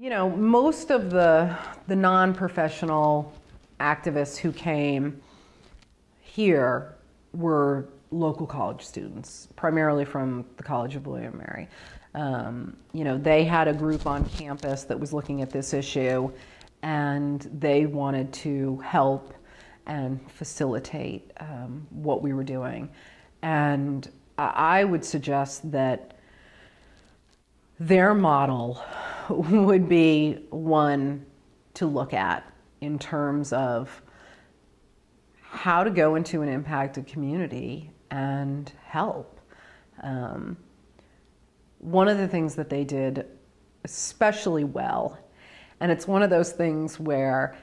Most of the non-professional activists who came here were local college students, primarily from the College of William and Mary. They had a group on campus that was looking at this issue, and they wanted to help and facilitate what we were doing. And I would suggest that their model would be one to look at in terms of how to go into an impacted community and help. One of the things that they did especially well, and it's one of those things where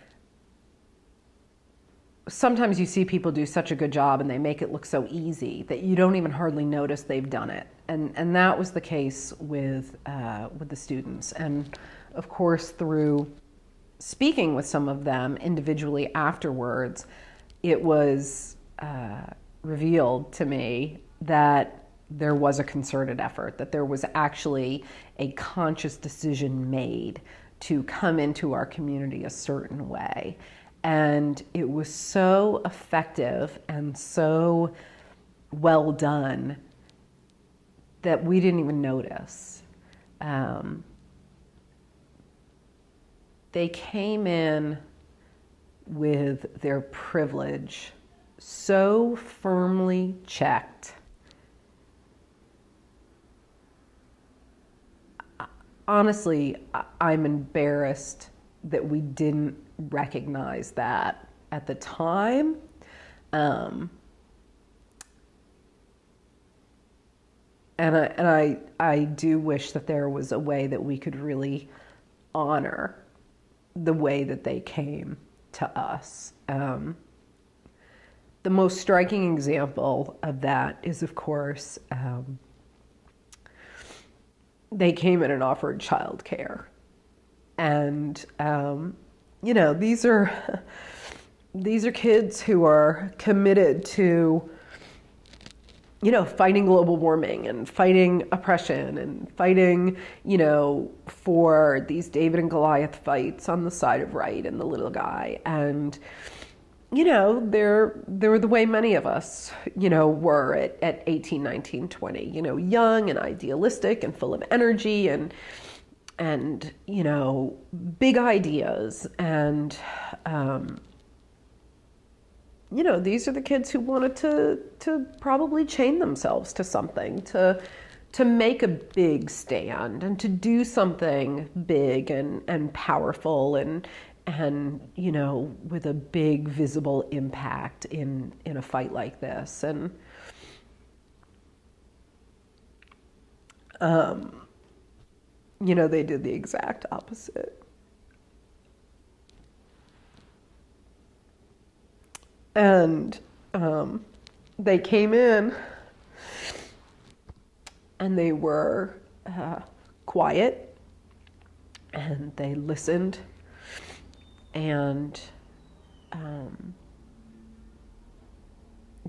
sometimes you see people do such a good job and they make it look so easy that you don't even hardly notice they've done it. And that was the case with the students. And of course, through speaking with some of them individually afterwards, it was revealed to me that there was a concerted effort, that there was actually a conscious decision made to come into our community a certain way. And it was so effective and so well done that we didn't even notice. They came in with their privilege so firmly checked. Honestly, I'm embarrassed that we didn't recognize that at the time. And I do wish that there was a way that we could really honor the way that they came to us. The most striking example of that is, of course, they came in and offered childcare. And, these are kids who are committed to, fighting global warming and fighting oppression and fighting, for these David and Goliath fights on the side of right and the little guy. And, they're the way many of us, were at 18, 19, 20, young and idealistic and full of energy and big ideas. And, these are the kids who wanted to probably chain themselves to something, to make a big stand and to do something big and powerful and with a big visible impact in a fight like this. And they did the exact opposite. And they came in and they were quiet and they listened and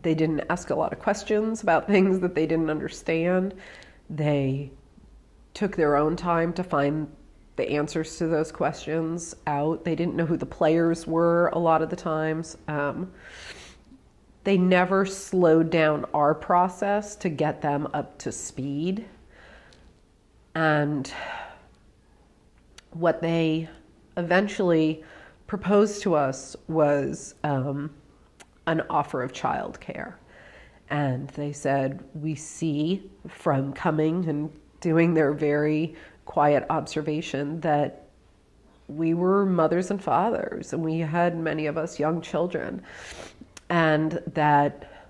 they didn't ask a lot of questions about things that they didn't understand. They took their own time to find the answers to those questions out. They didn't know who the players were a lot of the times. They never slowed down our process to get them up to speed. And what they eventually proposed to us was an offer of childcare. And they said, we see from coming and doing their very quiet observation that we were mothers and fathers, and we had, many of us, young children. And that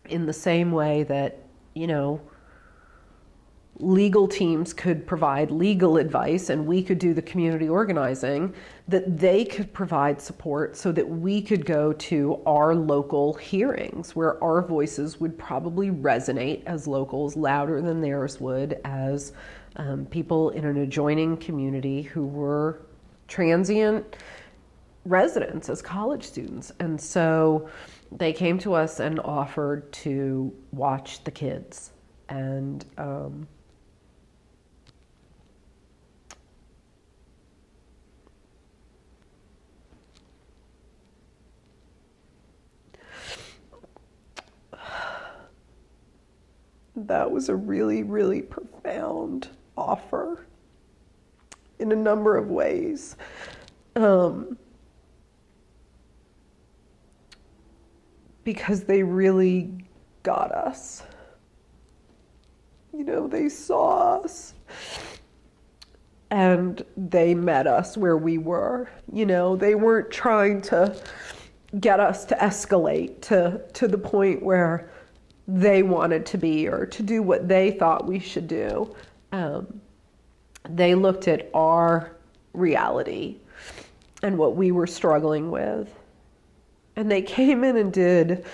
in the same way that, legal teams could provide legal advice and we could do the community organizing, that they could provide support so that we could go to our local hearings where our voices would probably resonate as locals louder than theirs would as people in an adjoining community who were transient residents as college students. And so they came to us and offered to watch the kids. And that was a really, really profound offer in a number of ways. Because they really got us. You know, they saw us and they met us where we were. You know, they weren't trying to get us to escalate to the point where they wanted to be or to do what they thought we should do. They looked at our reality and what we were struggling with. And they came in and did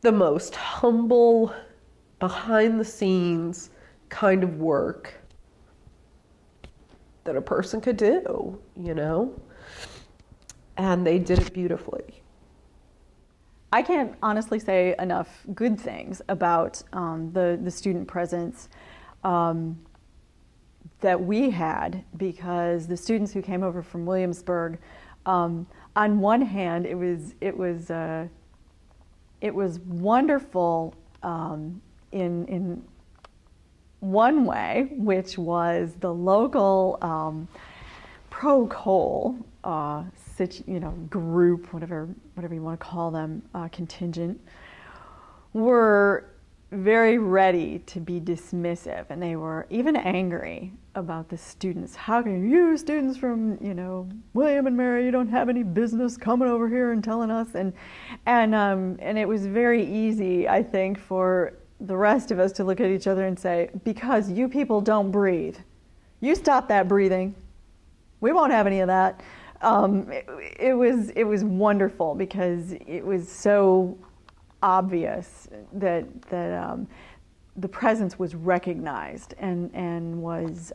the most humble, behind the scenes kind of work that a person could do, you know? And they did it beautifully. I can't honestly say enough good things about the student presence that we had, because the students who came over from Williamsburg, on one hand, it was wonderful in one way, which was the local pro-coal group, whatever you want to call them, contingent, were very ready to be dismissive, and they were even angry about the students. How can you students from, William and Mary, you don't have any business coming over here and telling us, and it was very easy, I think, for the rest of us to look at each other and say, because you people don't breathe, you stop that breathing, we won't have any of that. It was wonderful, because it was so obvious that the presence was recognized and was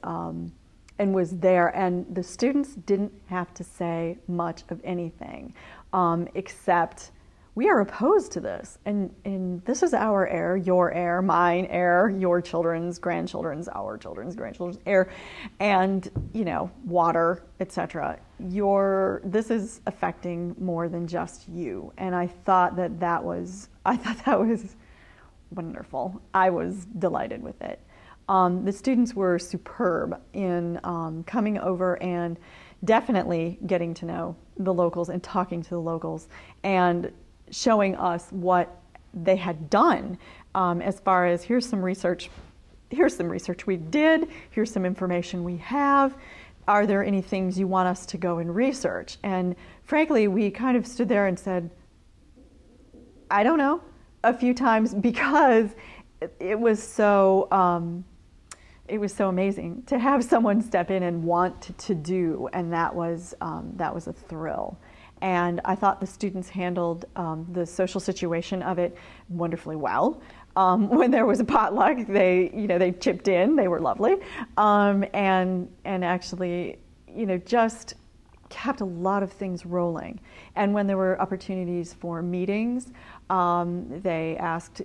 there, and the students didn't have to say much of anything except, we are opposed to this, and this is our air, your air, mine air, your children's, grandchildren's, our children's, grandchildren's air, and water, etc. This is affecting more than just you, and I thought that was wonderful. I was delighted with it. The students were superb in coming over and definitely getting to know the locals and talking to the locals and showing us what they had done as far as, here's some research we did, here's some information we have, are there any things you want us to go and research? And frankly, we kind of stood there and said, I don't know, a few times, because it was so amazing to have someone step in and want to do, and that was a thrill. And I thought the students handled the social situation of it wonderfully well. When there was a potluck, they chipped in. They were lovely, and actually, just kept a lot of things rolling. And when there were opportunities for meetings, they asked,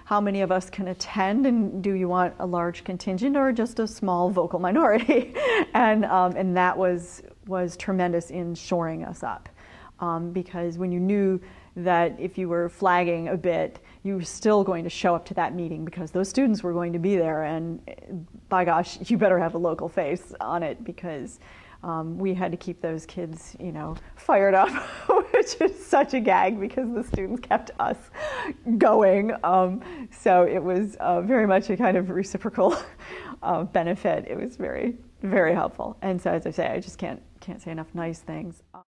how many of us can attend, and do you want a large contingent or just a small vocal minority? And that was tremendous in shoring us up. Because when you knew that if you were flagging a bit, you were still going to show up to that meeting because those students were going to be there, and by gosh, you better have a local face on it, because we had to keep those kids, fired up, which is such a gag because the students kept us going. So it was very much a kind of reciprocal benefit. It was very, very helpful. And so, as I say, I just can't say enough nice things.